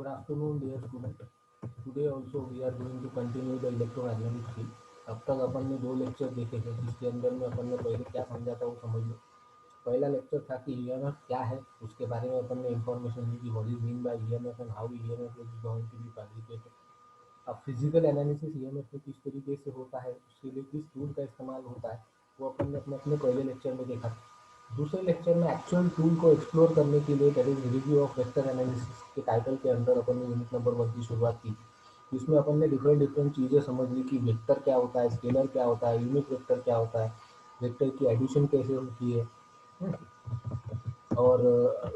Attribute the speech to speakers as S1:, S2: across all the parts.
S1: Good afternoon, dear student. Today also we are going to continue the electromagnetic field. अब तक अपन ने 2 lecture देखे थे जिसके अंदर में अपन ने पहले क्या समझा था वो समझ लो। पहला लेक्चर था कि ईएमएफ क्या है, उसके बारे में अपन ने इंफॉर्मेशन दी कि what is mean by EMF and how EMF is going to be fabricated. अब फिजिकल एनालिसिस ईएमएफ में किस तरीके से होता है, उसके लिए किस टूल का इस्तेमाल होता है, वो अपन ने अपने अपने पहले लेक्चर में देखा था। दूसरे लेक्चर में एक्चुअल टूल को एक्सप्लोर करने के लिए that is review of vector analysis के टाइटल के अंदर अपन ने यूनिट नंबर 1 की शुरुआत की। इसमें अपन ने डिफरेंट चीज़ें समझ ली कि वेक्टर क्या होता है, स्केलर क्या होता है, यूनिट वेक्टर क्या होता है, वेक्टर की एडिशन कैसे होती है, और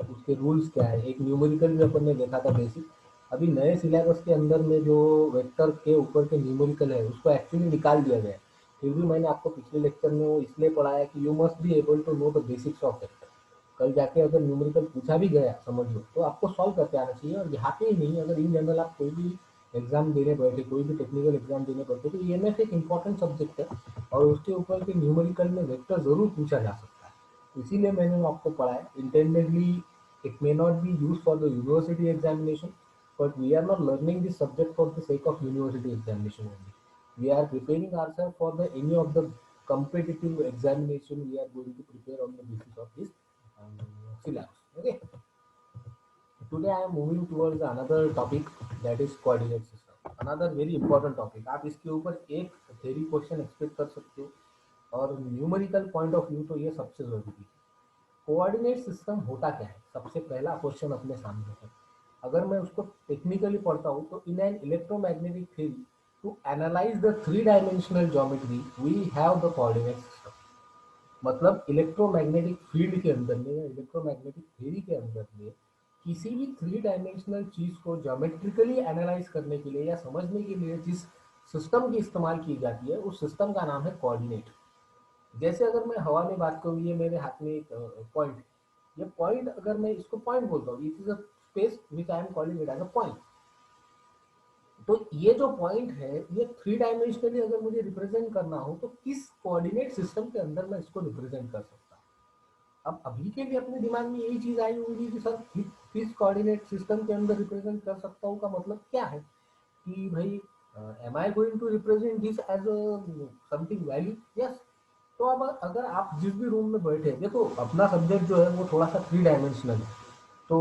S1: उसके रूल्स क्या है। एक न्यूमेरिकल भी अपन ने देखा था बेसिक। अभी नए सिलेबस के अंदर में जो वेक्टर के ऊपर के न्यूमेरिकल है उसको एक्चुअली निकाल दिया गया है। फिर भी मैंने आपको पिछले लेक्चर में वो इसलिए पढ़ाया कि you must be able to know the basics of vector. कल जाके अगर न्यूमेरिकल पूछा भी गया समझ लो तो आपको सॉल्व करके आना चाहिए। और यहाँ पे ही नहीं, अगर इन जनरल आप कोई भी एग्जाम देने बैठे, कोई भी टेक्निकल एग्जाम देने बैठे, तो ईएमएफ एक इंपॉर्टेंट सब्जेक्ट है और उसके ऊपर के न्यूमेरिकल में वेक्टर जरूर पूछा जा सकता है। इसीलिए मैंने वो आपको पढ़ाया। Intendedly it may not be use for the university examination, but we are not learning this subject for the sake of university examination only. We are preparing ourselves for the any of the competitive examination we are going to prepare on the basis of this syllabus. Okay. Today I am moving towards another topic, that is coordinate system. Another very important topic. आप इसके ऊपर एक theory question expect कर सकते हो और numerical point of view तो ये सबसे जरूरी है। कोऑर्डिनेट सिस्टम होता क्या है, सबसे पहला क्वेश्चन अपने सामने है। अगर मैं उसको टेक्निकली पढ़ता हूँ तो in an electromagnetic theory to analyse the 3 dimensional geometry we have the coordinate system. मतलब इलेक्ट्रोमैग्नेटिक फील्ड के अंदर में या इलेक्ट्रोमैग्नेटिक थ्योरी के अंदर में किसी भी 3 डायमेंशनल चीज को ज्योमेट्रिकली एनालाइज करने के लिए या समझने के लिए जिस सिस्टम की इस्तेमाल की जाती है उस सिस्टम का नाम है कोऑर्डिनेट। जैसे अगर मैं हवा में बात करूँ, ये मेरे हाथ में एक पॉइंट, ये पॉइंट अगर मैं इसको पॉइंट बोलता हूँ, it is a space which I am calling it as a point. तो ये जो पॉइंट है ये 3 डायमेंशनली अगर मुझे रिप्रेजेंट करना हो तो किस कोऑर्डिनेट सिस्टम के अंदर मैं इसको रिप्रेजेंट कर सकता हूँ। अब अभी के लिए अपने दिमाग में यही चीज आई होगी कि सर किस कोऑर्डिनेट सिस्टम के अंदर रिप्रेजेंट कर सकता हूँ का मतलब क्या है कि भाई am I going to represent this as something value. Yes. तो अब अगर आप जिस भी रूम में बैठे, देखो अपना सब्जेक्ट जो है वो थोड़ा सा 3 डायमेंशनल है। तो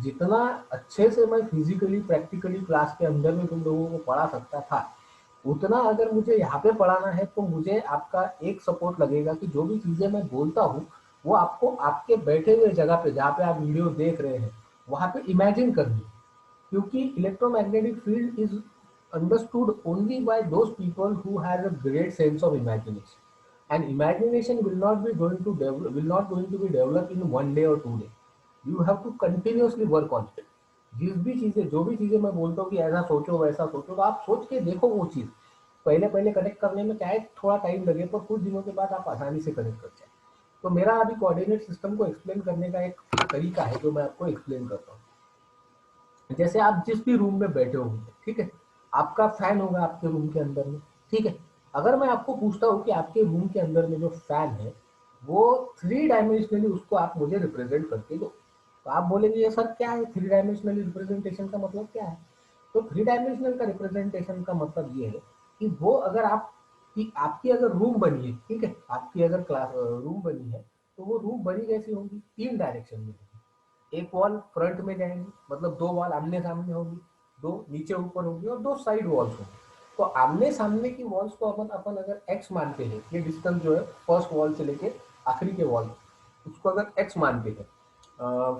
S1: जितना अच्छे से मैं फिजिकली प्रैक्टिकली क्लास के अंदर में तुम लोगों को पढ़ा सकता था, उतना अगर मुझे यहाँ पे पढ़ाना है तो मुझे आपका एक सपोर्ट लगेगा कि जो भी चीज़ें मैं बोलता हूँ वो आपको आपके बैठे हुए जगह पे जहाँ पे आप वीडियो देख रहे हैं वहाँ पे इमेजिन करनी। क्योंकि electromagnetic field is understood only by those people who has a great sense of imagination, and imagination will not going to be developed in 1 day or 2 day. You have to continuously work on it. जिस भी चीजें जो भी चीजें मैं बोलता हूँ कि ऐसा सोचो वैसा सोचो, तो आप सोच के देखो वो चीज। पहले पहले कनेक्ट करने में क्या है, थोड़ा टाइम लगे, पर कुछ दिनों के बाद आप आसानी से कनेक्ट कर जाए। तो मेरा अभी कोऑर्डिनेट सिस्टम को एक्सप्लेन करने का एक तरीका है जो मैं आपको एक्सप्लेन करता हूँ। जैसे आप जिस भी रूम में बैठे होंगे, ठीक है, आपका फैन होगा आपके रूम के अंदर में, ठीक है। अगर मैं आपको पूछता हूँ कि आपके रूम के अंदर में जो फैन है वो 3 डायमेंशनली उसको आप मुझे रिप्रेजेंट करके दो, तो आप बोलेंगे ये सर क्या है 3 डायमेंशनली रिप्रेजेंटेशन का मतलब क्या है। तो 3 डायमेंशनल का रिप्रेजेंटेशन का मतलब ये है कि वो अगर आप कि आपकी अगर रूम बनी है, ठीक है, आपकी अगर क्लास रूम बनी है तो वो रूम बनी कैसी होगी, 3 डायरेक्शन में। एक वॉल फ्रंट में जाएंगी, मतलब 2 वॉल आमने सामने होगी, 2 नीचे ऊपर होगी और 2 साइड वॉल्स होंगी। तो आमने सामने की वॉल्स को अपन अगर एक्स मानते हैं, ये डिस्टेंस जो है फर्स्ट वॉल से लेके आखिरी के वॉल, उसको अगर एक्स मानते हैं,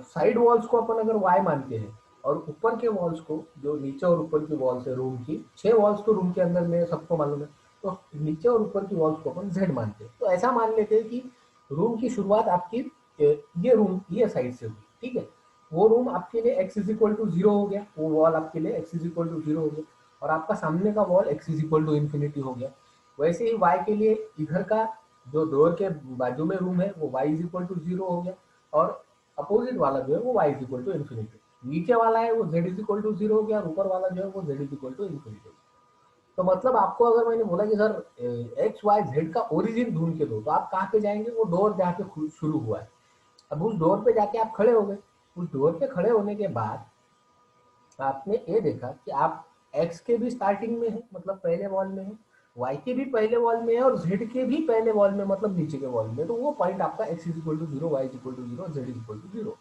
S1: साइड वॉल्स को अपन अगर वाई मानते हैं, और ऊपर के वॉल्स को, जो नीचे और ऊपर की वॉल्स है रूम की, 6 वॉल्स तो रूम के अंदर में सबको मालूम है, तो नीचे और ऊपर की वॉल्स को अपन जेड मानते हैं। तो ऐसा मान लेते हैं कि रूम की शुरुआत आपकी ये रूम ये साइड से हुई, ठीक है। वो रूम आपके लिए x इज इक्वल टू 0 हो गया, वो वॉल आपके लिए x इज इक्वल टू 0 हो गया, और आपका सामने का wall x is equal to infinity हो गया। वैसे ही y के लिए इधर का जो डोर के बाजू में रूम है वो y इज इक्वल टू 0 हो गया, और अपोजिट वाला जो है वो y is equal to infinity. नीचे वाला है वो z इज इक्वल टू 0 हो गया, और ऊपर वाला जो है वो z is equal to infinity. तो मतलब आपको अगर मैंने बोला कि सर एक्स वाई जेड का ओरिजिन ढूंढ के दो, तो आप कहाँ पे जाएंगे, वो डोर जहाँ पे शुरू हुआ है। अब उस डोर पे जाके आप खड़े हो गए। उस डोर पे खड़े होने के बाद आपने ये देखा कि आप एक्स के भी स्टार्टिंग में है, मतलब पहले वॉल में है, वाई के भी पहले वॉल में है, और जेड के भी पहले वॉल में, मतलब नीचे के वॉल में। तो वो पॉइंट आपका X is equal to zero, Y is equal to zero, Z is equal to zero.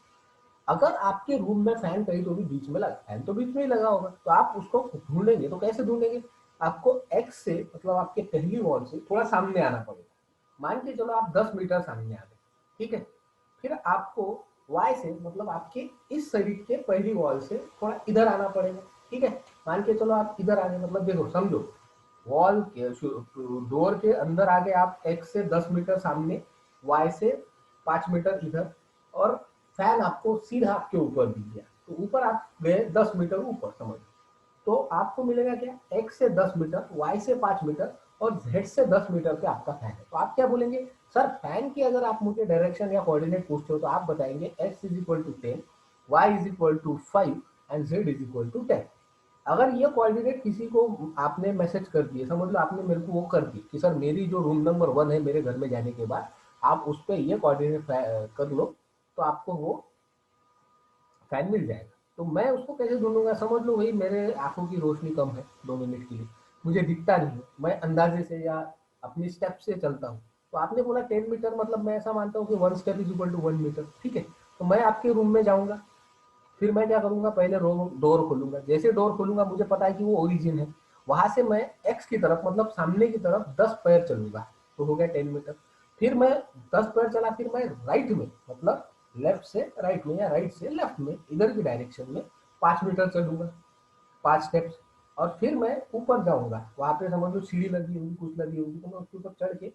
S1: अगर आपके रूम में फैन कहीं तो भी बीच में लगा, फैन तो बीच में ही लगा होगा, तो आप उसको ढूंढेंगे तो कैसे ढूंढेंगे? आपको एक्स से, मतलब आपके पहली वॉल से थोड़ा सामने आना पड़ेगा। मान के चलो आप 10 मीटर सामने आ गए, ठीक है। फिर आपको वाई से, मतलब आपके इस साइड के पहली वॉल से थोड़ा इधर आना पड़ेगा, ठीक है। मान के चलो आप इधर आ गए, मतलब देखो समझो, वॉल के डोर के अंदर आ गए आप एक्स से 10 मीटर सामने, वाई से 5 मीटर इधर, और फैन आपको सीधा आपके ऊपर दिख गया, तो ऊपर आप गए 10 मीटर ऊपर, समझ। तो आपको मिलेगा क्या? एक्स से 10 मीटर, वाई से 5 मीटर, और जेड से 10 मीटर पे आपका फैन है। तो आप क्या बोलेंगे? सर फैन की अगर आप मुझे डायरेक्शन या कोऑर्डिनेट पूछते हो तो आप बताएंगे X is equal to 10, Y is equal to 5 and Z is equal to 10। अगर ये कोऑर्डिनेट किसी को आपने मैसेज कर दिए, समझ लो आपने मेरे को वो कर दी कि सर मेरी जो रूम नंबर 1 है मेरे घर में जाने के बाद आप उस पर ये कोऑर्डिनेट कर लो, तो आपको वो फैन मिल जाएगा। तो मैं उसको कैसे ढूंढूंगा? समझ लो भाई मेरे आंखों की रोशनी कम है 2 मिनट के लिए, मुझे दिखता नहीं है, मैं अंदाजे से या अपनी स्टेप से चलता हूँ। तो आपने बोला 10 मीटर, मतलब मैं ऐसा मानता हूँ कि 1 step is equal to 1 metre, ठीक है। तो मैं आपके रूम में जाऊंगा, फिर मैं क्या करूंगा? पहले डोर खोलूंगा। जैसे डोर खोलूंगा मुझे पता है कि वो ओरिजिन है, वहां से मैं एक्स की तरफ, मतलब सामने की तरफ 10 पैर चलूंगा, तो हो गया 10 मीटर। फिर मैं 10 पैर चला, फिर मैं राइट में, मतलब लेफ्ट से राइट में या राइट से लेफ्ट में, इधर की डायरेक्शन में 5 मीटर चलूंगा, 5 स्टेप्स। और फिर मैं ऊपर जाऊंगा, वहां पे समझ लो सीढ़ी लगी होगी, कुछ लगी होगी, तो मैं उसके ऊपर चढ़ के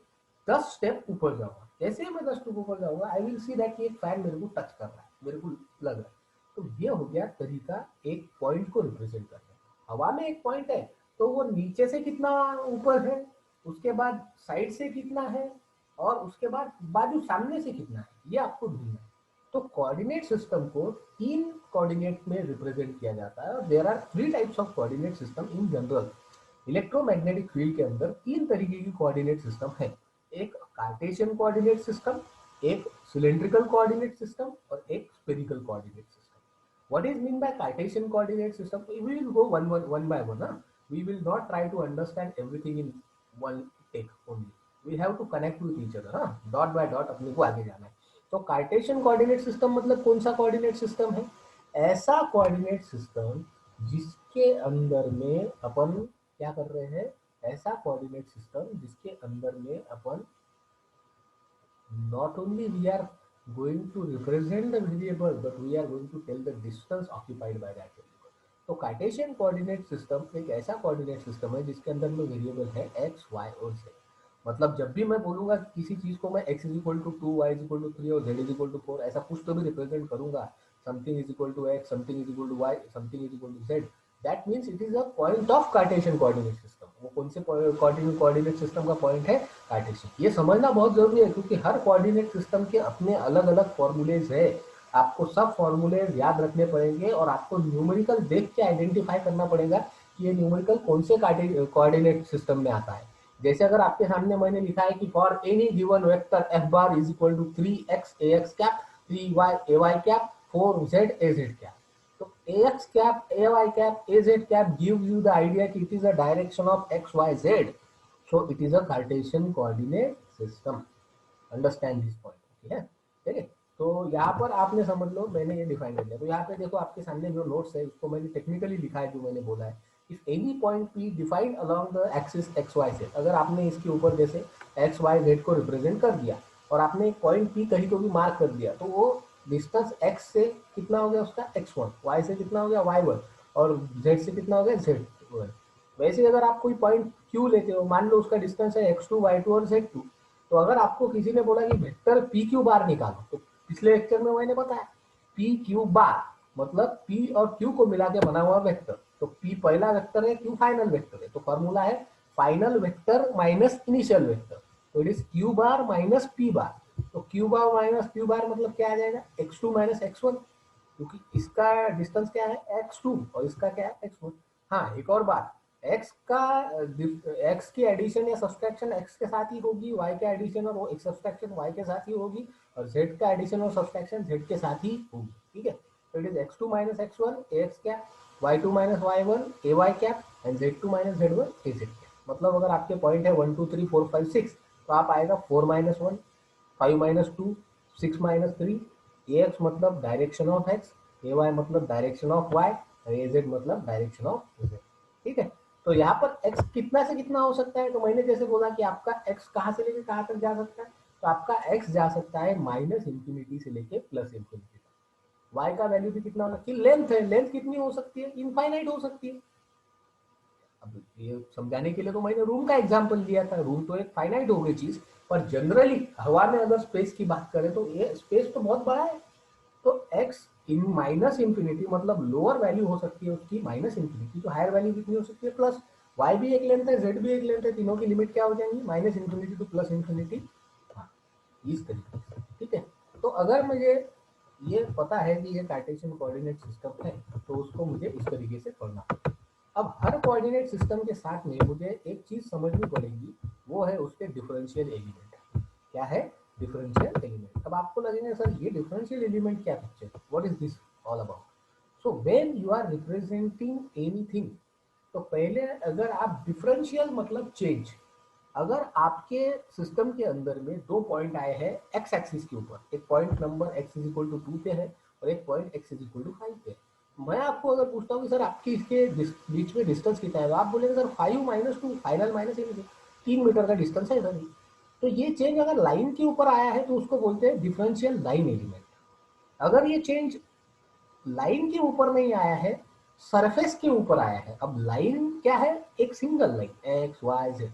S1: 10 स्टेप ऊपर जाऊंगा। जैसे ही मैं 10 स्टेप ऊपर जाऊंगा, आई विल सी दैट एक फैन मेरे को टच कर रहा है, मेरे को लग रहा है। तो ये हो गया तरीका एक पॉइंट को रिप्रेजेंट करने का। हवा में एक पॉइंट है, तो वो नीचे से कितना ऊपर है, उसके बाद साइड से कितना है, और उसके बाद बाजू सामने से कितना है, ये आपको ढूंढना है। तो कोऑर्डिनेट सिस्टम को 3 कोऑर्डिनेट में रिप्रेजेंट किया जाता है, और there are 3 types of coordinate system in general. Electromagnetic field के अंदर 3 तरीके की कोऑर्डिनेट सिस्टम है। एक कार्टेशियन कोऑर्डिनेट सिस्टम, एक सिलेंड्रिकल कोऑर्डिनेट सिस्टम, और एक spherical coordinate system. What is mean by Cartesian coordinate system? We will go one by one. Huh? We will not try to understand everything in one take only. We have to connect with each other. हाँ? Dot by dot अपने को आगे जाना है। तो Cartesian coordinate system मतलब कौन सा कोऑर्डिनेट सिस्टम है? ऐसा कोऑर्डिनेट सिस्टम जिसके अंदर में अपन क्या कर रहे हैं? ऐसा कोऑर्डिनेट सिस्टम जिसके अंदर में अपन not only we are going to represent the variable, but we are going to tell the distance occupied by that variable. तो कार्टेशियन कोऑर्डिनेट सिस्टम एक ऐसा कोऑर्डिनेट सिस्टम है जिसके अंदर में वेरिएबल है एक्स, वाई और जेड। मतलब जब भी मैं बोलूंगा किसी चीज को, मैं X is equal to 2, Y is equal to 3 और जेड इज इक्वल टू 4, ऐसा कुछ तो भी रिप्रेजेंट करूंगा। Something is equal to X, something is equal to Y, something is equal to Z. That means it is a point of Cartesian coordinate system. वो कौन से coordinate system का point है? कार्टेशियन। ये समझना बहुत जरूरी है, क्योंकि हर कोऑर्डिनेट सिस्टम के अपने अलग अलग फॉर्मूलेज है। आपको सब फॉर्मूलेज याद रखने पड़ेंगे, और आपको न्यूमेरिकल देख के आइडेंटिफाई करना पड़ेगा कि ये न्यूमेरिकल कौन से कोऑर्डिनेट सिस्टम में आता है। जैसे अगर आपके सामने मैंने लिखा है कि for any given vector F bar is equal to 3x ax cap, 3y ay cap, 4z az cap. तो ax cap, ay cap, az cap gives you the idea कि it is a direction of x, y, z. So it is a Cartesian coordinate system. Understand this point. ठीक है? ठीक है? तो यहाँ पर आपने समझ लो मैंने ये डिफाइन कर दिया। तो यहाँ पे देखो आपके सामने जो नोट्स है उसको मैंने टेक्निकली लिखा है, जो मैंने बोला है। If any point P defined along the axis X Y Z, अगर आपने इसके ऊपर जैसे एक्स वाई जेड को रिप्रेजेंट कर दिया, और आपने एक पॉइंट पी कहीं को भी मार्क कर दिया, तो वो डिस्टेंस एक्स से कितना हो गया उसका x1, वाई से कितना हो गया y1, और z से कितना हो गया z1। वैसे ही अगर आप कोई पॉइंट q लेते हो, मान लो उसका डिस्टेंस है x2, y2 और z2, तो अगर आपको किसी ने बोला कि वेक्टर पी क्यू बार निकालो, तो पिछले लेक्चर में मैंने बताया पी क्यू बार मतलब पी और क्यू को मिला के बना हुआ वेक्टर। तो पी पहला वेक्टर है, क्यू फाइनल वेक्टर है। तो फॉर्मूला है final vector minus initial vector. तो it is Q bar minus P bar. तो Q bar minus Q bar मतलब क्या आ जाएगा? x2 माइनस x1, क्योंकि इसका डिस्टेंस क्या है? x2, और इसका क्या है? x1। हाँ, एक और बात, x का x की एडिशन या सब्सट्रैक्शन x के साथ ही होगी, y का एडिशन और वो सब्सट्रैक्शन y के साथ ही होगी, और z का एडिशन और सब्सट्रैक्शन z के साथ ही होगी। ठीक है? तो it is x2 minus x1 ax क्या, y2 minus y1 ay cap and z2 minus z1 az cap. मतलब अगर आपके पॉइंट है 1 2 3 4 5 6 तो आप आएगा 4 माइनस 1 5 माइनस 2 6 माइनस 3। ax मतलब डायरेक्शन ऑफ x, ay मतलब डायरेक्शन ऑफ y और az मतलब डायरेक्शन ऑफ z। ठीक है, तो यहाँ पर x कितना से कितना हो सकता है, तो मैंने जैसे बोला कि आपका x कहाँ से लेके कहाँ तक जा सकता है, तो आपका x जा सकता है माइनस इंफिनिटी से लेके प्लस इंफिनिटी तक। y का वैल्यू भी कितना होगा कि लेंथ है, लेंथ कितनी हो सकती है, इनफाइनाइट हो सकती है। अब ये समझाने के लिए तो मैंने रूम का एग्जांपल दिया था, रूम तो एक फाइनाइट हो गई चीज, पर जनरली हवा में अगर स्पेस की बात करें तो ये स्पेस तो बहुत बड़ा है। तो x इन माइनस इंफिनिटी मतलब लोअर वैल्यू हो सकती है उसकी माइनस इंफिनिटी, तो हायर वैल्यू कितनी हो सकती है प्लस। y भी एक लेंथ है, z भी एक लेंथ है, तीनों की लिमिट क्या हो जाएंगी minus infinity two plus infinity. हाँ, इस तरीके से। ठीक है, तो अगर मुझे ये पता है कि ये कार्टेशियन कोऑर्डिनेट सिस्टम है तो उसको मुझे इस तरीके से पढ़ना है। अब हर कोऑर्डिनेट सिस्टम के साथ में मुझे एक चीज समझनी पड़ेगी, वो है उसके डिफरेंशियल एलिमेंट। क्या है डिफरेंशियल एलिमेंट। अब आपको लगेगा सर ये डिफरेंशियल एलिमेंट क्या picture, what is this all about. So when you are representing anything, तो पहले अगर आप डिफरेंशियल मतलब चेंज, अगर आपके सिस्टम के अंदर में दो पॉइंट आए हैं एक्स एक्सिस के ऊपर, एक point number x is equal to 2 पे है और एक point x is equal to 5 पे है। मैं आपको अगर पूछता हूँ कि सर आपकी इसके बीच में डिस्टेंस कितना है, तो आप बोलेंगे sir 5 minus 2 final minus 3 metre का डिस्टेंस है सर। तो ये चेंज अगर लाइन के ऊपर आया है तो उसको बोलते हैं डिफरेंशियल लाइन एलिमेंट। अगर ये चेंज लाइन के ऊपर नहीं आया है, सरफेस के ऊपर आया है। अब लाइन क्या है, एक single line X Y Z.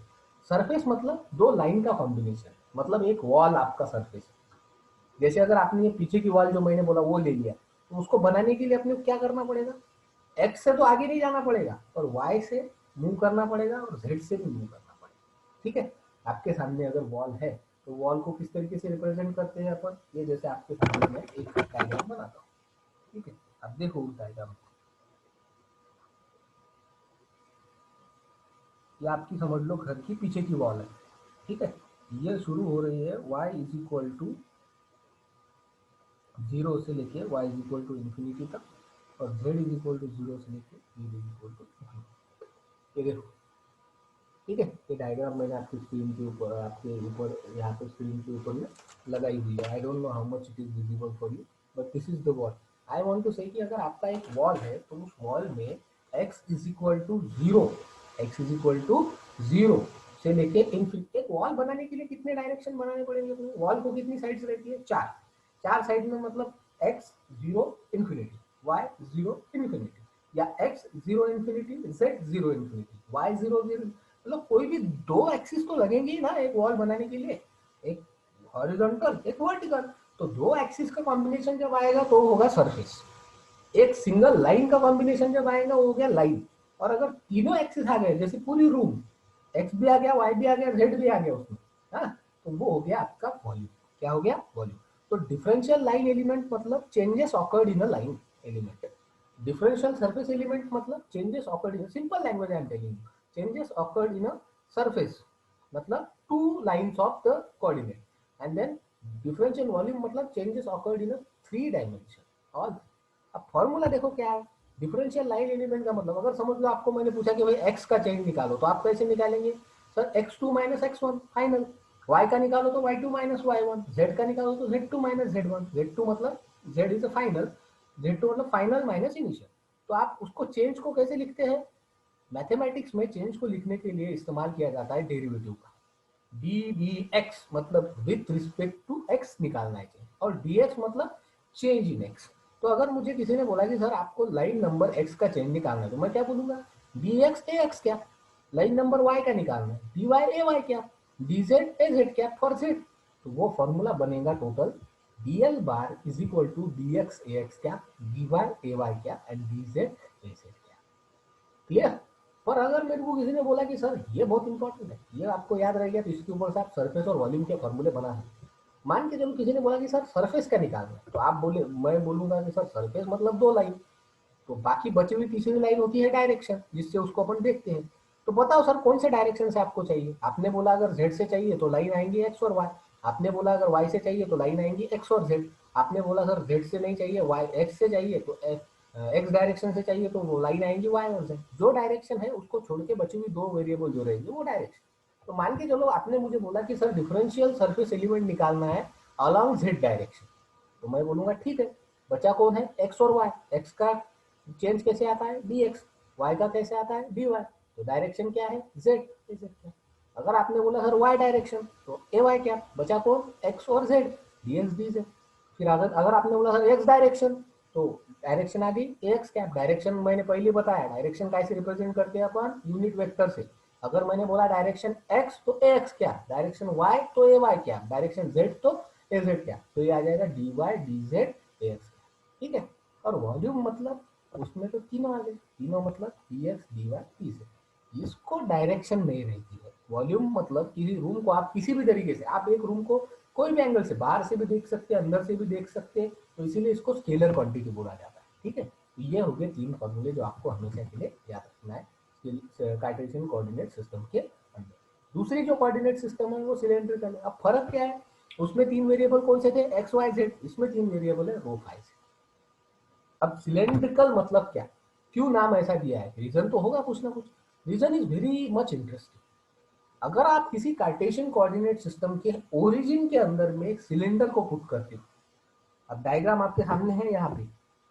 S1: Surface मतलब दो लाइन का कॉम्बिनेशन, मतलब एक वॉल आपका सरफेस। जैसे अगर आपने ये पीछे की वॉल जो मैंने बोला वो ले लिया, तो उसको बनाने के लिए अपने को क्या करना पड़ेगा, एक्स से तो आगे नहीं जाना पड़ेगा और वाई से मूव करना पड़ेगा और जेड से भी मूव करना पड़ेगा। ठीक है, आपके सामने अगर वॉल है तो वॉल को किस तरीके से रिप्रेजेंट करते हैं अपन, ये जैसे आपके सामने मैं एक डायग्राम बनाता हूँ। ठीक है, अब देखो उस डायग्राम, ये आपकी समझ लो घर की पीछे की वॉल है। ठीक है, ये शुरू हो रही है y इज इक्वल टू 0 से लेके y is equal to infinity तक और z इज इक्वल टू 0 से लेके z is equal to infinity. ये देखो, ठीक है, ये डायग्राम मैंने आपकी स्क्रीन के ऊपर, आपके ऊपर यहाँ पे स्क्रीन के ऊपर में लगाई हुई है। I don't know how much it is visible for you, but this is the wall. I want to say कि अगर आपका एक वॉल है तो उस वॉल में x is equal to 0, x is equal to 0 से लेके इन्फिनिटी। एक वॉल बनाने के लिए कितने डायरेक्शन बनाने पड़ेंगे अपने वॉल को, कितनी साइड्स रहती है, चार। चार साइड में मतलब x 0 इन्फिनिटी, y 0 इन्फिनिटी, या x 0 infinity, z 0 infinity, y 0 0। मतलब कोई भी दो एक्सिस तो लगेंगे ही ना एक वॉल बनाने के लिए, एक हॉरिजॉन्टल एक वर्टिकल। तो दो एक्सिस का कॉम्बिनेशन जब आएगा तो होगा सरफेस। एक सिंगल लाइन का कॉम्बिनेशन जब आएगा वो हो गया लाइन। और अगर तीनों एक्सिस आ गए, जैसे पूरी रूम, एक्स भी आ गया, वाई भी आ गया, जेड भी आ गया उसमें, हाँ, तो वो हो गया आपका वॉल्यूम। क्या हो गया, वॉल्यूम। तो डिफरेंशियल लाइन एलिमेंट मतलब changes occurred in a line element. Differential surface element मतलब changes occurred in simple language I am telling you, changes occurred in a surface मतलब two lines of the coordinate. And then differential volume मतलब changes occurred in a three dimension all. अब formula देखो क्या है, differential line element का मतलब, अगर समझ लो आपको मैंने पूछा कि भाई एक्स का चेंज निकालो, तो आप कैसे निकालेंगे, sir x2 minus x1 final. y का निकालो तो y2 माइनस y1, z का निकालो तो z2 माइनस z1। z2 मतलब z is a final, z2 मतलब फाइनल माइनस इनिशियल। तो आप उसको चेंज को कैसे लिखते हैं, मैथमेटिक्स में चेंज को लिखने के लिए इस्तेमाल किया जाता है डेरिवेटिव का। डी वी एक्स मतलब विथ रिस्पेक्ट टू एक्स निकालना है चेंज, और डी एक्स मतलब चेंज इन एक्स। तो अगर मुझे किसी ने बोला कि सर आपको लाइन नंबर एक्स का चेंज निकालना है, तो मैं क्या बोलूंगा, डी एक्स ए एक्स क्या, लाइन नंबर वाई का निकालना है, डी वाई ए वाई क्या, डी जेड ए जेड क्या फॉर जेड। तो वो फॉर्मूला बनेगा total D L bar is equal to D X A X क्या, डी वाई ए वाई क्या and D Z A Z क्या। Clear. पर अगर मेरे को किसी ने बोला कि सर ये बहुत इंपॉर्टेंट है, ये आपको याद रह गया, तो इसके ऊपर से आप सरफेस और वॉल्यूम के फॉर्मूले बना सकते। मान के चलो किसी ने बोला कि सर सरफेस का निकालना है, तो आप बोले, मैं बोलूंगा कि सर सरफेस मतलब दो लाइन, तो बाकी बची हुई तीसरी लाइन होती है डायरेक्शन, जिससे उसको अपन देखते हैं। तो बताओ सर कौन से डायरेक्शन से आपको चाहिए, आपने बोला अगर जेड से चाहिए तो लाइन आएंगी एक्स और वाई, आपने बोला अगर y से चाहिए तो लाइन आएंगी एक्स और जेड, आपने बोला सर जेड से नहीं चाहिए वाई एक्स से चाहिए तो एक्स डायरेक्शन से चाहिए तो वो लाइन आएंगी वाई और जेड, जो डायरेक्शन है उसको छोड़ के बची हुई दो वेरिएबल जो रहेंगे वो डायरेक्शन। तो मान के चलो आपने मुझे बोला कि सर डिफरेंशियल सरफेस एलिमेंट निकालना है अलॉन्ग जेड डायरेक्शन, तो मैं बोलूंगा ठीक है, बचा कौन है, एक्स और वाई। एक्स का चेंज कैसे आता है, डी एक्स, वाई का कैसे आता है, डी वाई। तो डायरेक्शन क्या है, जेड, क्या। अगर आपने बोला सर वाई डायरेक्शन, तो ए वाई क्या, बचा कौन, एक्स और Z, D X D Z. फिर अगर अगर आपने बोला सर एक्स डायरेक्शन, तो डायरेक्शन आ गई ए एक्स क्या, डायरेक्शन मैंने पहले बताया, डायरेक्शन कैसे रिप्रेजेंट करते हैं अपन, यूनिट वेक्टर से। अगर मैंने बोला डायरेक्शन एक्स तो ए एक्स क्या, डायरेक्शन वाई तो ए वाई क्या, डायरेक्शन जेड तो ए जेड क्या, तो ये आ जाएगा D Y D Z A X क्या। ठीक है। और वॉल्यूम मतलब उसमें तो तीनों आ गए, तीनों मतलब D X D Y D Z, इसको डायरेक्शन नहीं रहती है। वॉल्यूम मतलब किसी रूम को आप किसी भी तरीके से, आप एक रूम को कोई भी एंगल से, बाहर से भी देख सकते हैं, अंदर से भी देख सकते हैं, तो इसीलिए इसको स्केलर क्वांटिटी बोला जाता है। ठीक है, तो ये हो गए तीन फॉर्मूले जो आपको हमेशा के लिए याद रखना है कार्टेशियन कोऑर्डिनेट सिस्टम के अंदर। दूसरी जो कोऑर्डिनेट सिस्टम है वो सिलेंड्रिकल है। अब फर्क क्या है, उसमें तीन वेरिएबल कौन से थे, एक्स वाई जेड, इसमें तीन वेरिएबल है रो फाई से। अब सिलेंड्रिकल मतलब क्या, क्यों नाम ऐसा दिया है, रीजन तो होगा कुछ ना कुछ। Reason is very much interesting. अगर आप किसी कार्टेशियन कोऑर्डिनेट सिस्टम के ओरिजिन के अंदर में एक सिलेंडर को पुट करते हो, अब डायग्राम आपके सामने है यहाँ पे,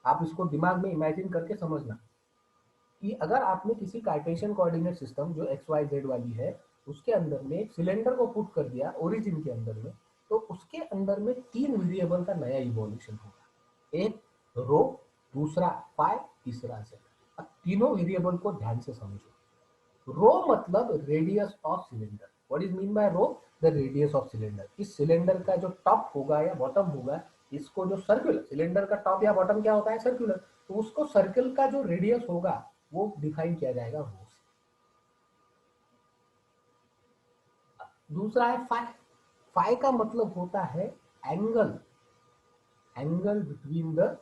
S1: आप इसको दिमाग में इमेजिन करके समझना कि अगर आपने किसी कार्टेशियन कोऑर्डिनेट सिस्टम जो एक्स वाई जेड वाली है, उसके अंदर में एक सिलेंडर को पुट कर दिया ओरिजिन के अंदर में, तो उसके अंदर में तीन वेरिएबल का नया इवोल्यूशन होगा, एक रो, दूसरा फाई, तीसरा जेड। अब तीनों वेरिएबल को ध्यान से समझो। रो मतलब radius of cylinder, what is mean by rho, the radius of cylinder. इस सिलेंडर का जो टॉप होगा या बॉटम होगा, इसको जो सर्कुलर, सिलेंडर का टॉप या बॉटम क्या होता है, सर्कुलर, तो उसको सर्कल का जो रेडियस होगा वो डिफाइन किया जाएगा रो से। दूसरा है फाई। फाई का मतलब होता है angle, angle between the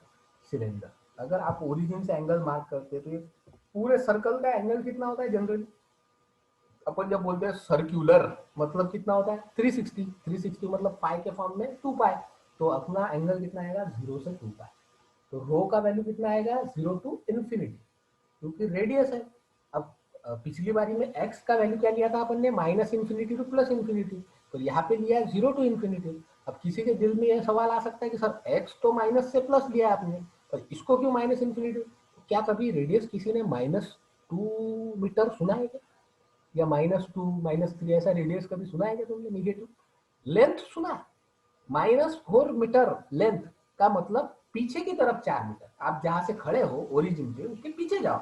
S1: cylinder. अगर आप ओरिजिन से एंगल मार्क करते हैं तो ये पूरे सर्कल का एंगल कितना होता है जनरली, अपन जब बोलते हैं सर्क्यूलर मतलब कितना होता है 360, 360 मतलब पाई के फॉर्म में 2 पाई, तो अपना एंगल कितना आएगा 0 से 2 पाई। तो रो का वैल्यू कितना आएगा 0 टू इन्फिनिटी, क्योंकि रेडियस है। अब पिछली बारी में एक्स का वैल्यू क्या लिया था अपन ने, minus infinity two plus infinity, तो यहाँ पे लिया है 0 टू इन्फिनिटी। अब किसी के दिल में यह सवाल आ सकता है कि सर एक्स तो माइनस से प्लस लिया आपने, पर इसको क्यों माइनस इन्फिनिटी। क्या कभी रेडियस किसी ने -2 मीटर सुना है क्या, या -2 -3 ऐसा रेडियस कभी सुना है क्या तुमने निगेटिव। लेंथ सुना, -4 मीटर लेंथ का मतलब पीछे की तरफ 4 मीटर, आप जहां से खड़े हो ओरिजिन पे उसके पीछे जाओ।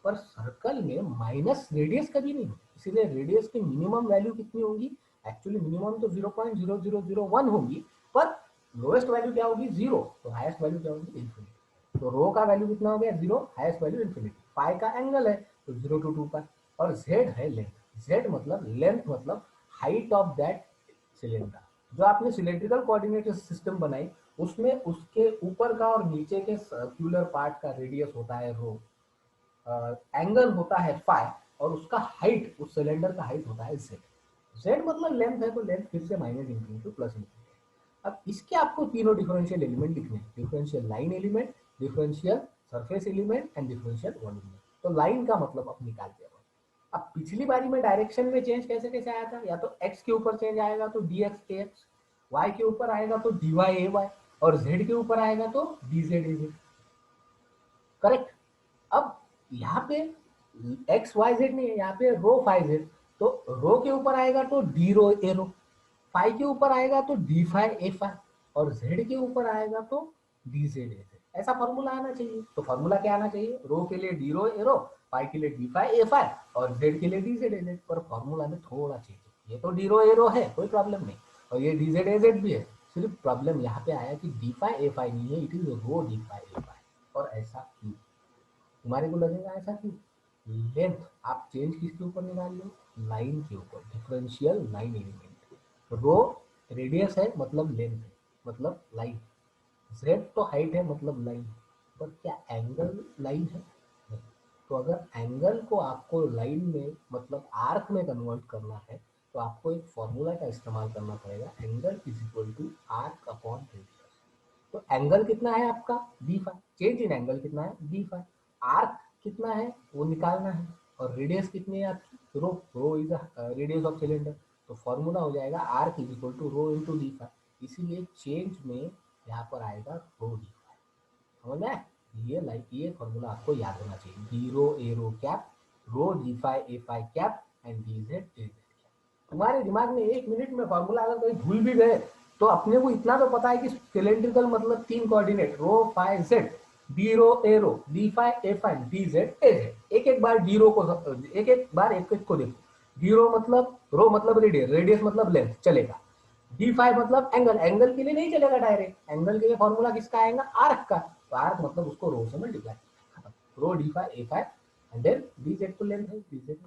S1: पर सर्कल में माइनस रेडियस कभी नहीं होती, इसीलिए रेडियस की मिनिमम वैल्यू कितनी होगी, एक्चुअली मिनिमम तो 0.0001 होगी, पर लोएस्ट वैल्यू क्या होगी 0, तो हाईएस्ट वैल्यू क्या होगी इन्फिनिटी। तो रो का वैल्यू कितना हो गया 0, हाईएस्ट वैल्यू इन्फिनिटी। पाई का एंगल है तो 0 टू 2 पाई, और जेड है लेंथ। जेड मतलब लेंथ मतलब हाइट ऑफ दैट सिलेंडर। जो आपने सिलेंड्रिकल कोऑर्डिनेट सिस्टम बनाई, उसमें उसके ऊपर का और नीचे के सर्कुलर पार्ट का रेडियस होता है रो, एंगल होता है फाई, और उसका हाइट, उस सिलेंडर का हाइट होता है जेड। जेड मतलब लेंथ है, तो लेंथ फिर से माइनस इंफिनिटी प्लस इंफिनिटी। अब इसके आपको तीनों डिफरेंशियल एलिमेंट लिखने हैं, differential line element, differential surface element and differential volume. तो लाइन का मतलब अब निकालते हैं। अब पिछली बारी में डायरेक्शन में चेंज कैसे कैसे आया था, या तो एक्स के ऊपर चेंज आएगा तो D X A x, Y के ऊपर आएगा तो डी वाई ए वाई, और जेड के ऊपर आएगा तो D Z A Z. Correct. अब यहाँ पे एक्स वाई जेड नहीं है, यहाँ पे रो फाई जेड, तो रो के ऊपर आएगा तो D rho A row, phi के ऊपर आएगा तो डी फाई ए फाई, और जेड के ऊपर आएगा तो डी जेड ए जेड। ऐसा फॉर्मूला आना चाहिए। तो फॉर्मूला क्या आना चाहिए, रो के लिए D rho A row, phi के लिए डी फाई ए फाई, और जेड के लिए डी जेड ए जेड। पर फॉर्मूला में थोड़ा चेंज है, ये तो डी रो ए रो है, कोई प्रॉब्लम नहीं, और ये डी जेड ए जेड भी है। सिर्फ प्रॉब्लम यहाँ पे आया कि डी फाई ए फाई नहीं है, it is rho D phi A phi. और ऐसा क्यों, तुम्हारे को लगेगा ऐसा क्यों, लेंथ आप चेंज किसके ऊपर निकाल लो, लाइन के ऊपर, डिफरेंशियल लाइन एलिमेंट। रो रेडियस है मतलब लेंथ है, मतलब लाइन। जेड तो हाइट है मतलब लाइन, पर क्या एंगल लाइन है, नहीं। तो अगर एंगल को आपको लाइन में मतलब आर्क में कन्वर्ट करना है, तो आपको एक फॉर्मूला का इस्तेमाल करना पड़ेगा, angle is equal to arc upon radius. तो एंगल कितना है आपका D phi, change in angle कितना है डी फाई, आर्क कितना है वो निकालना है, और रेडियस कितनी है आपकी rho, rho is radius of cylinder. तो फॉर्मूला हो जाएगा arc is equal to rho into D phi, इसीलिए चेंज में यहाँ पर आएगा रो डी फाई। समझ में? ये फॉर्मूला आपको याद होना चाहिए, D rho A rho cap, rho D phi A phi cap and D Z A Z. तुम्हारे दिमाग में 1 मिनट में फॉर्मूला अगर कहीं भूल भी गए तो अपने को इतना तो पता है कि सिलेंड्रिकल मतलब 3 coordinate rho phi Z, D rho A rho, D phi A phi, D Z A Z. एक एक बार डी रो को एक एक बार एक एक को देखो। डी रो मतलब, रो मतलब रेडियस, रेडियस मतलब लेंथ, चलेगा। डी फाई मतलब एंगल, एंगल के लिए नहीं चलेगा डायरेक्ट, एंगल के लिए फॉर्मूला किसका आएगा आर्क का, तो आर्क मतलब उसको रो से मल्टीप्लाई, खत्म। Rho D phi A phi and then D Z को लेंथ है, डी जेड।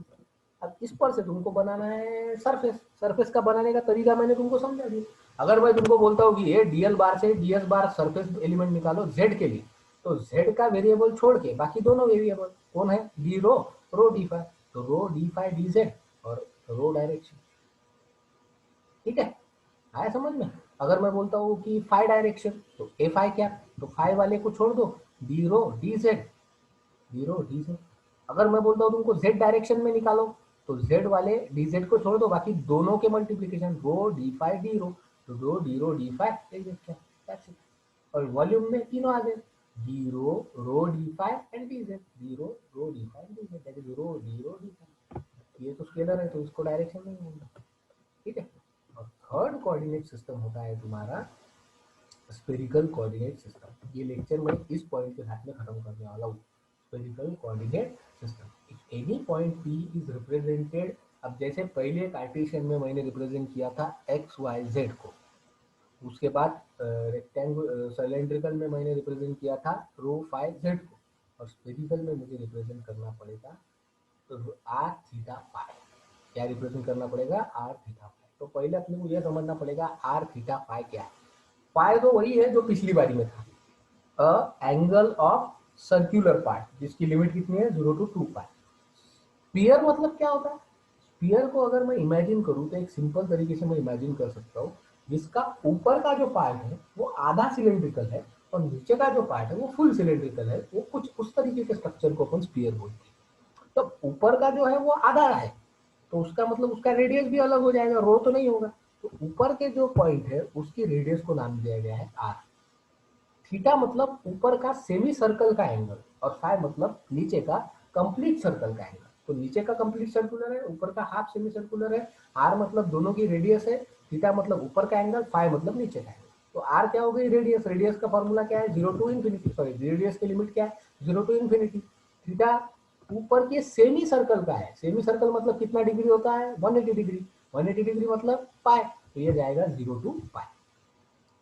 S1: अब इस पर से तुमको बनाना है सरफेस, सरफेस का बनाने का तरीका मैंने तुमको समझा दिया। अगर मैं तुमको बोलता हूँ कि ये डीएल बार से डीएस बार सरफेस एलिमेंट निकालो जेड के लिए, तो जेड का वेरिएबल छोड़ के बाकी दोनों वेरिएबल कौन है, डी रो, रो डी फाई, तो rho D phi D Z और रो डायरेक्शन। ठीक है, आया समझ में? अगर मैं बोलता हूँ कि फाई डायरेक्शन, तो ए फाई क्या, तो फाई वाले को छोड़ दो, D rho D Z, D rho D Z. अगर मैं बोलता हूँ तुमको जेड डायरेक्शन में निकालो, तो जेड वाले डी जेड को छोड़ दो, बाकी दोनों के multiplication rho D phi D rho, तो rho D phi A Z क्या, that's it। और वॉल्यूम में तीनों आ गए, D rho D phi and D Z, D rho D phi D Z, that is rho D phi. ये तो scalar है तो इसको डायरेक्शन नहीं होगा। ठीक है। और थर्ड कोऑर्डिनेट सिस्टम होता है तुम्हारा स्फेरिकल कोऑर्डिनेट सिस्टम। ये लेक्चर मैं इस पॉइंट के साथ में खत्म करने वाला हूँ, spherical coordinate system. Any point P is represented, अब जैसे पहले कार्टेशियन में मैंने रिप्रेजेंट किया था एक्स वाई जेड को, उसके बाद रेक्टेंगुलर सिलेंड्रिकल में मैंने रिप्रेजेंट किया था रो फाई जेड को, और स्फेरिकल में मुझे रिप्रेजेंट करना पड़ेगा तो आर थीटा फाई। क्या रिप्रेजेंट करना पड़ेगा, आर थीटा फाई। तो पहले अपने को यह समझना पड़ेगा आर थीटा फाई क्या है। फाई तो वही है जो पिछली बारी में था, एंगल ऑफ सर्क्यूलर पार्ट जिसकी लिमिट कितनी है 0 to 2 पाई। स्फीयर मतलब क्या होता है, स्फीयर को अगर मैं इमेजिन करूं तो एक सिंपल तरीके से मैं इमेजिन कर सकता हूं, जिसका ऊपर का जो पार्ट है वो आधा सिलेंड्रिकल है और नीचे का जो पार्ट है वो फुल सिलेंड्रिकल है। वो कुछ उस तरीके के स्ट्रक्चर को अपन स्फीयर बोलते हैं। तो ऊपर का जो है वो आधा है, तो उसका मतलब उसका रेडियस भी अलग हो जाएगा, रो तो नहीं होगा। तो ऊपर के जो पॉइंट है उसकी रेडियस को नाम दिया गया है आर। थीटा मतलब ऊपर का सेमी सर्कल का एंगल, और फाई मतलब नीचे का कंप्लीट सर्कल का एंगल। तो नीचे का कंप्लीट सर्कुलर है, ऊपर का हाफ सेमी सर्कुलर है। आर मतलब दोनों की रेडियस है, थीटा मतलब ऊपर का एंगल, फाई मतलब नीचे का एंगल। तो आर क्या हो गई, रेडियस, रेडियस का फॉर्मूला क्या है 0 to इन्फिनिटी, सॉरी रेडियस की लिमिट क्या है 0 to इन्फिनिटी। थीटा ऊपर के सेमी सर्कल का है, सेमी सर्कल मतलब कितना डिग्री होता है 180 डिग्री, 180 डिग्री मतलब पाई, तो ये जाएगा 0 to पाई।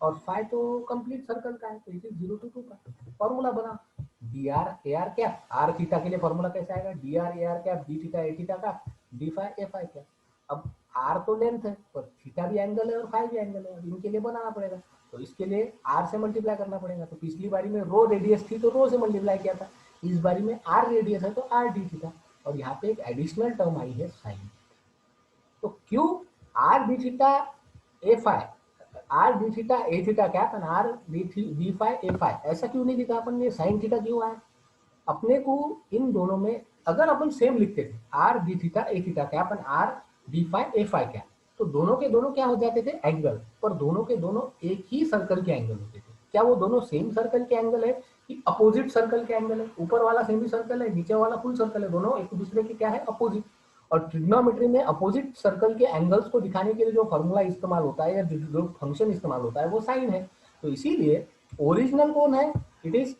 S1: और फाई तो कंप्लीट सर्कल का है, तो इसे 0 to 2 पाई। फॉर्मूला बना डी आर ए आर क्या, आर थीटा के लिए फॉर्मूला कैसे आएगा, डी आर ए आर क्या, डी थीटा ए थीटा का, डी फाई ए फाई क्या। अब आर तो लेंथ है पर थीटा भी एंगल है और फाई भी एंगल है, अब इनके लिए बनाना पड़ेगा। तो इसके लिए आर से मल्टीप्लाई करना पड़ेगा। तो पिछली बारी में रो रेडियस थी तो रो से मल्टीप्लाई किया था, इस बारी में आर रेडियस है तो आर डी थीटा, और यहाँ पे एक एडिशनल टर्म आई है साइन। तो क्यों are D theta A phi, are D theta A theta क्या, are D phi A phi ऐसा क्यों नहीं लिखा अपन ने, साइन थीटा क्यों आया। अपने को इन दोनों में अगर अपन सेम लिखते थे are D theta A theta क्या, अपन are D phi A phi क्या, तो दोनों के दोनों क्या हो जाते थे एंगल, पर दोनों के दोनों एक ही सर्कल के एंगल होते थे। क्या वो दोनों सेम सर्कल के एंगल है कि अपोजिट सर्कल के एंगल है, ऊपर वाला सेमी सर्कल है नीचे वाला फुल सर्कल है, दोनों एक दूसरे के क्या है अपोजिट। और ट्रिग्नोमेट्री में अपोजिट सर्कल के एंगल्स को दिखाने के लिए जो फॉर्मूला इस्तेमाल होता है या जो फंक्शन इस्तेमाल होता है वो साइन है। तो इसीलिए ओरिजिनल कौन है, इट इज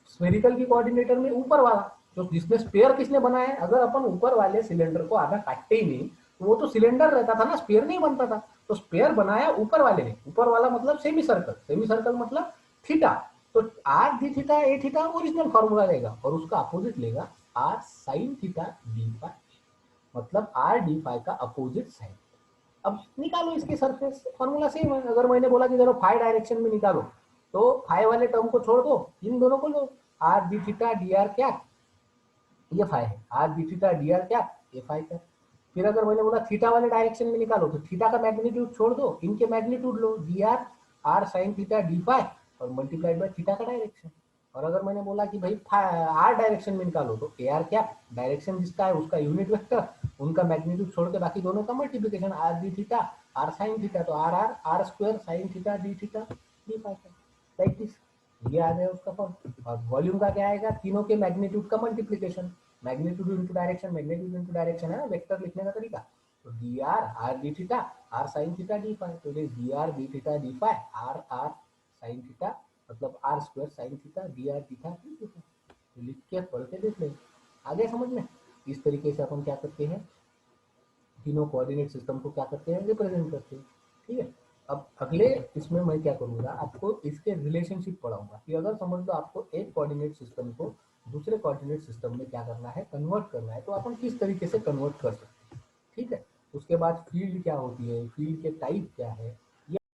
S1: स्फेरिकल की कोऑर्डिनेटर में ऊपर वाला, जो जिसने स्पेयर किसने बनाया है। अगर अपन ऊपर वाले सिलेंडर को आधा काटते ही नहीं तो वो तो सिलेंडर रहता था ना, स्पेयर नहीं बनता था। तो स्पेयर बनाया ऊपर वाले ने, ऊपर वाला मतलब सेमी सर्कल, सेमी सर्कल मतलब थीटा। तो R D theta A theta original formula लेगा और उसका अपोजिट लेगा R sine theta D phi, मतलब आर डी फाई का अपोजिट साइन। अब निकालो इसकी सरफेस, फॉर्मूला सेम है। अगर मैंने बोला कि चलो फाई डायरेक्शन में निकालो, तो फाई वाले टर्म को छोड़ दो, इन दोनों को लो, R D theta D R क्या, ये फाई है, R D theta D R क्या, ये फाई क्या। फिर अगर मैंने बोला थीटा वाले डायरेक्शन में निकालो, तो थीटा का मैग्नीट्यूड छोड़ दो, इनके मैग्नीट्यूड लो, D R R sine theta D phi और मल्टीप्लाइड बाय थीटा का डायरेक्शन। और अगर मैंने बोला कि भाई आर डायरेक्शन में निकालो, तो ए आर क्या डायरेक्शन जिसका है उसका यूनिट वेक्टर, उनका मैग्नीट्यूड छोड़ के बाकी दोनों का multiplication, R D theta R sine theta, तो R R R square sine theta D phi, like this. ये आ गया उसका फॉर्म। और वॉल्यूम का क्या आएगा, तीनों के मैग्नीट्यूड का मल्टीप्लीकेशन, मैग्नीट्यूड इनटू डायरेक्शन है ना वेक्टर लिखने का तरीका। तो D R R D theta R sine theta D phi, तो it is D R D theta D phi R R sine theta, मतलब R square sine theta D R theta D theta. तो लिख के पढ़ के देख लें, आगे समझ में। इस तरीके से अपन क्या करते हैं, तीनों कोऑर्डिनेट सिस्टम को क्या करते हैं, रिप्रेजेंट करते हैं। ठीक है। अब अगले इसमें मैं क्या करूंगा, आपको इसके रिलेशनशिप पढ़ाऊंगा कि अगर समझ लो आपको एक कोऑर्डिनेट सिस्टम को दूसरे कोऑर्डिनेट सिस्टम में क्या करना है, कन्वर्ट करना है, तो अपन किस तरीके से कन्वर्ट कर सकते हैं। ठीक है। उसके बाद फील्ड क्या होती है, फील्ड के टाइप क्या है,